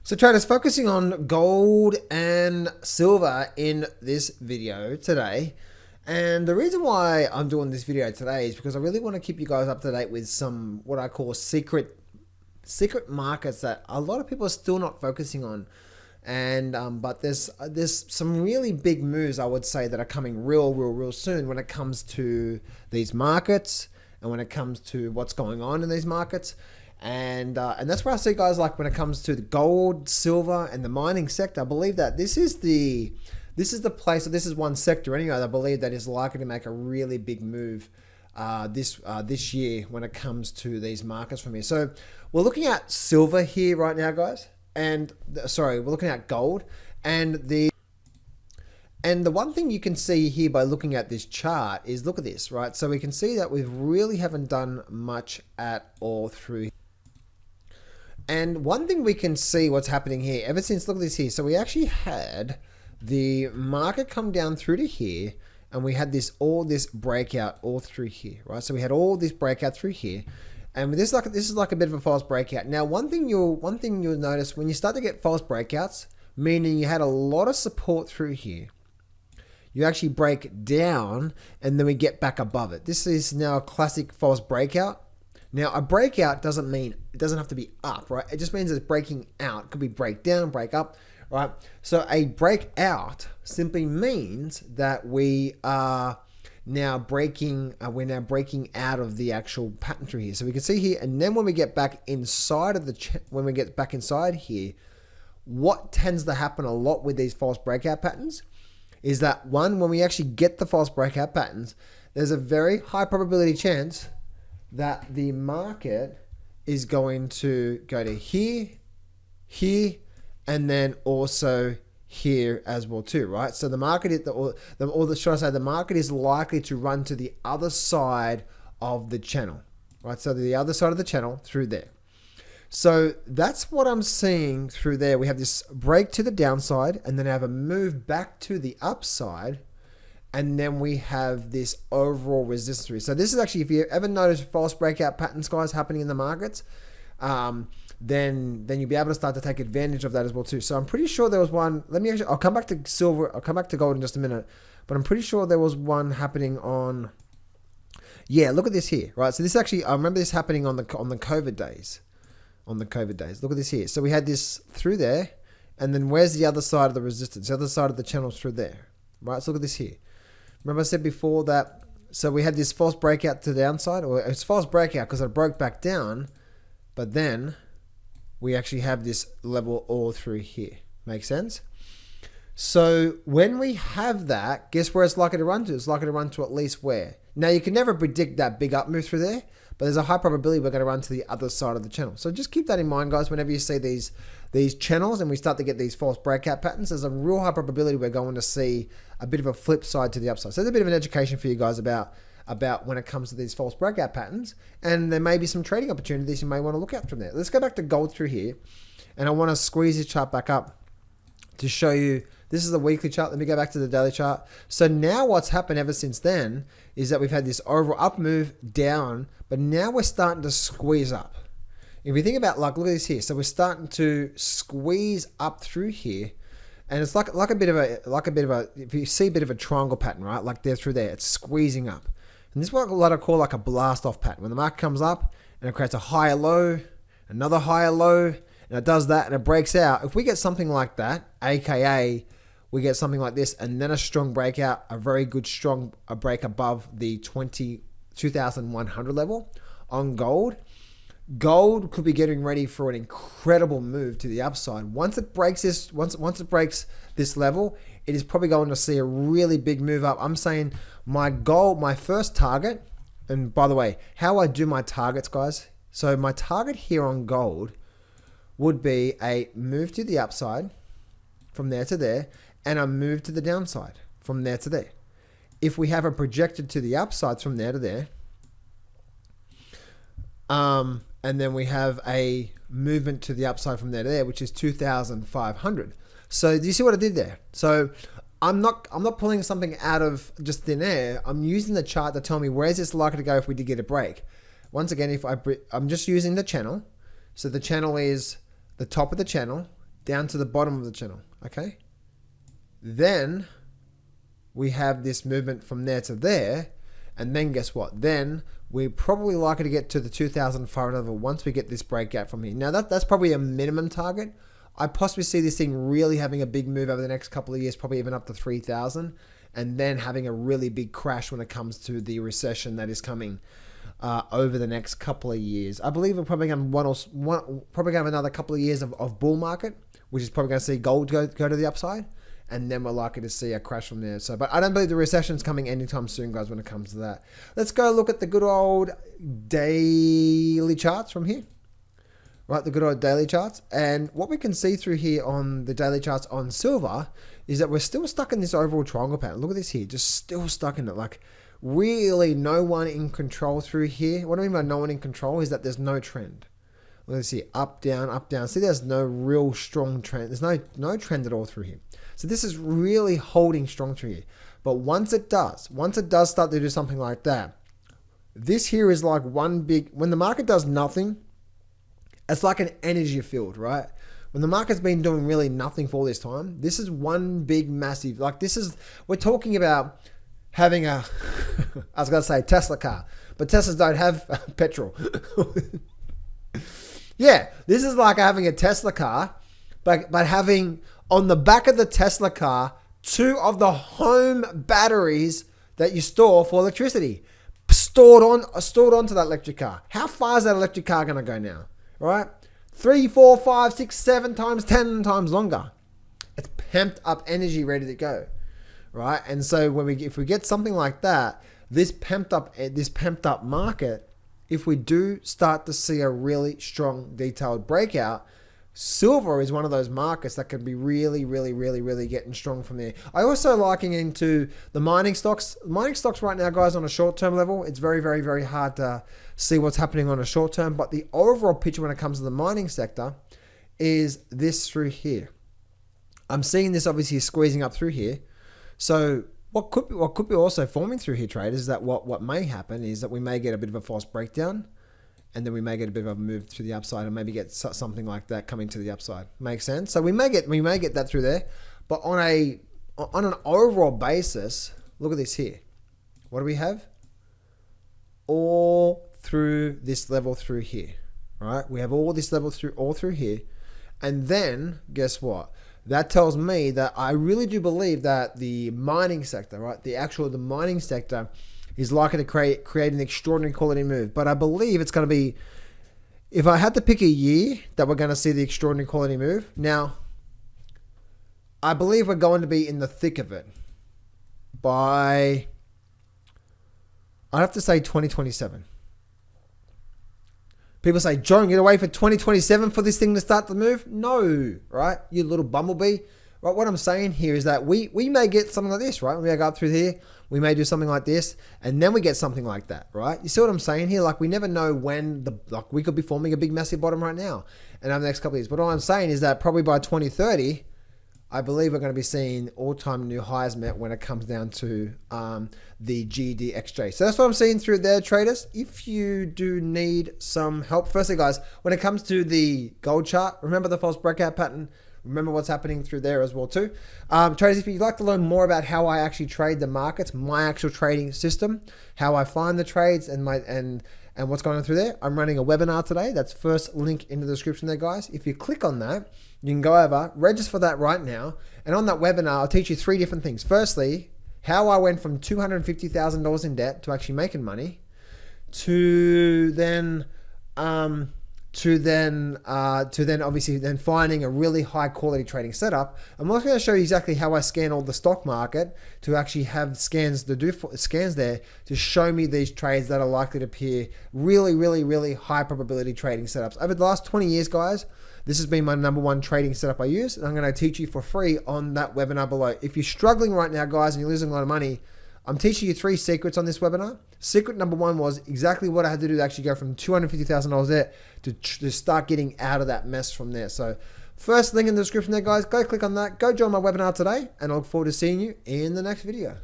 So traders, focusing on gold and silver in this video today. And the reason why I'm doing this video today is because I really want to keep you guys up to date with some what I call secret markets that a lot of people are still not focusing on. And but there's some really big moves, I would say, that are coming real soon when it comes to these markets and when it comes to what's going on in these markets. And that's where I see, guys, like when it comes to the gold, silver, and the mining sector. I believe that this is the place, or this is one sector anyway, that I believe that is likely to make a really big move this year when it comes to these markets for me. So we're looking at silver here right now, guys, and sorry, we're looking at gold, and the one thing you can see here by looking at this chart is, look at this, right? So we can see that we really haven't done much at all through. And one thing we can see what's happening here ever since, look at this here. So we actually had the market come down through to here, and we had all this breakout all through here, right? So we had all this breakout through here, and this is like a bit of a false breakout. Now, one thing you'll notice when you start to get false breakouts, meaning you had a lot of support through here, you actually break down and then we get back above it. This is now a classic false breakout. Now, a breakout doesn't have to be up, right? It just means it's breaking out. It could be break down, break up, right? So a breakout simply means that we are now breaking out of the actual pattern through here. So we can see here, and then when we get back inside of inside here, what tends to happen a lot with these false breakout patterns is that, one, when we actually get the false breakout patterns, there's a very high probability chance that the market is going to go to here, here, and then also here as well too, right? So the market is, the market is likely to run to the other side of the channel, right? So the other side of the channel through there. So that's what I'm seeing through there. We have this break to the downside, and then have a move back to the upside, and then we have this overall resistance. So this is actually, if you ever notice false breakout patterns, guys, happening in the markets, then you'll be able to start to take advantage of that as well too. So I'm pretty sure there was one. I'll come back to silver. I'll come back to gold in just a minute, but I'm pretty sure there was one happening on. Yeah, look at this here, right? So this actually, I remember this happening on the COVID days. Look at this here. So we had this through there, and then where's the other side of the resistance? The other side of the channel is through there, right? So look at this here. Remember I said before that, so we had this false breakout to the downside, or it's false breakout because it broke back down, but then we actually have this level all through here. Make sense? So when we have that, guess where it's likely to run to? It's likely to run to at least where? Now, you can never predict that big up move through there, but there's a high probability we're going to run to the other side of the channel. So just keep that in mind, guys. Whenever you see these channels and we start to get these false breakout patterns, there's a real high probability we're going to see a bit of a flip side to the upside. So there's a bit of an education for you guys about when it comes to these false breakout patterns, and there may be some trading opportunities you may want to look at from there. Let's go back to gold through here, and I want to squeeze this chart back up to show you. This is the weekly chart. Let me go back to the daily chart. So now what's happened ever since then is that we've had this overall up move down, but now we're starting to squeeze up. If you think about, like, look at this here. So we're starting to squeeze up through here, and it's like a bit of a, if you see a bit of a triangle pattern, right? Like there through there, it's squeezing up. And this is what a lot of call like a blast off pattern. When the market comes up and it creates a higher low, another higher low, and it does that and it breaks out. If we get something like that, aka we get something like this, and then a strong breakout, a very good strong break above the 2,100 level on gold. Gold could be getting ready for an incredible move to the upside. Once it breaks this level, it is probably going to see a really big move up. I'm saying my goal, my first target, and by the way, how I do my targets, guys. So my target here on gold would be a move to the upside from there to there, and a move to the downside from there to there. If we have a projected to the upside from there to there, and then we have a movement to the upside from there to there, which is 2,500. So do you see what I did there? So I'm not pulling something out of just thin air. I'm using the chart to tell me where is this likely to go if we did get a break. Once again, I'm just using the channel. So the channel is the top of the channel down to the bottom of the channel, okay? Then we have this movement from there to there, and then guess what? Then we're probably likely to get to the 2,500 level once we get this breakout from here. Now that's probably a minimum target. I possibly see this thing really having a big move over the next couple of years, probably even up to 3,000, and then having a really big crash when it comes to the recession that is coming over the next couple of years. I believe we're probably going to have another couple of years of bull market, which is probably going to see gold go to the upside, and then we're likely to see a crash from there. So, but I don't believe the recession's coming anytime soon, guys, when it comes to that. Let's go look at the good old daily charts from here. Right, the good old daily charts. And what we can see through here on the daily charts on silver is that we're still stuck in this overall triangle pattern. Look at this here, just still stuck in it. Like, really no one in control through here. What I mean by no one in control is that there's no trend. Look at this here, up, down, up, down. See, there's no real strong trend. There's no trend at all through here. So this is really holding strong through here. But once it does start to do something like that, this here is like one big, when the market does nothing, it's like an energy field, right? When the market's been doing really nothing for all this time, this is one big massive, like this is, we're talking about having a, I was going to say Tesla car, but Teslas don't have petrol. Yeah, this is like having a Tesla car, but having on the back of the Tesla car, 2 of the home batteries that you store for electricity stored onto that electric car. How far is that electric car going to go now? Right? 3, 4, 5, 6, 7 times, 10 times longer. It's pumped up energy ready to go. Right? And so if we get something like that, this pumped up market, if we do start to see a really strong detailed breakout, silver is one of those markets that can be really, really, really, really getting strong from there. I also liking into the mining stocks. Mining stocks right now, guys, on a short-term level, it's very, very, very hard to see what's happening on a short term. But the overall picture when it comes to the mining sector is this through here. I'm seeing this obviously squeezing up through here. So what could be also forming through here, traders, is that what may happen is that we may get a bit of a false breakdown, and then we may get a bit of a move to the upside, and maybe get something like that coming to the upside. Makes sense? So we may get that through there, but on an overall basis, look at this here. What do we have? All through this level through here, right? We have all this level through here, and then guess what? That tells me that I really do believe that the mining sector, right? The mining sector is likely to create an extraordinary quality move. But I believe it's going to be, if I had to pick a year that we're going to see the extraordinary quality move, now, I believe we're going to be in the thick of it by, I'd have to say 2027. People say, John, you're wait for 2027 for this thing to start to move? No, right? You little bumblebee. Right, what I'm saying here is that we may get something like this, right? We may go up through here, we may do something like this, and then we get something like that, right? You see what I'm saying here? Like, we never know when we could be forming a big massive bottom right now and over the next couple of years. But all I'm saying is that probably by 2030, I believe we're going to be seeing all-time new highs met when it comes down to the GDXJ. So that's what I'm seeing through there, traders. If you do need some help, firstly, guys, when it comes to the gold chart, remember the false breakout pattern. Remember what's happening through there as well too. Traders, if you'd like to learn more about how I actually trade the markets, my actual trading system, how I find the trades and what's going on through there, I'm running a webinar today. That's first link in the description there, guys. If you click on that, you can go over, register for that right now. And on that webinar, I'll teach you 3 different things. Firstly, how I went from $250,000 in debt to actually making money to then obviously then finding a really high quality trading setup. I'm also going to show you exactly how I scan all the stock market to actually have scans there to show me these trades that are likely to appear really, really, really high probability trading setups. Over the last 20 years, guys, this has been my #1 trading setup I use, and I'm going to teach you for free on that webinar below. If you're struggling right now, guys, and you're losing a lot of money, I'm teaching you 3 secrets on this webinar. Secret #1 was exactly what I had to do to actually go from $250,000 there to start getting out of that mess from there. So first link in the description there, guys. Go click on that. Go join my webinar today, and I look forward to seeing you in the next video.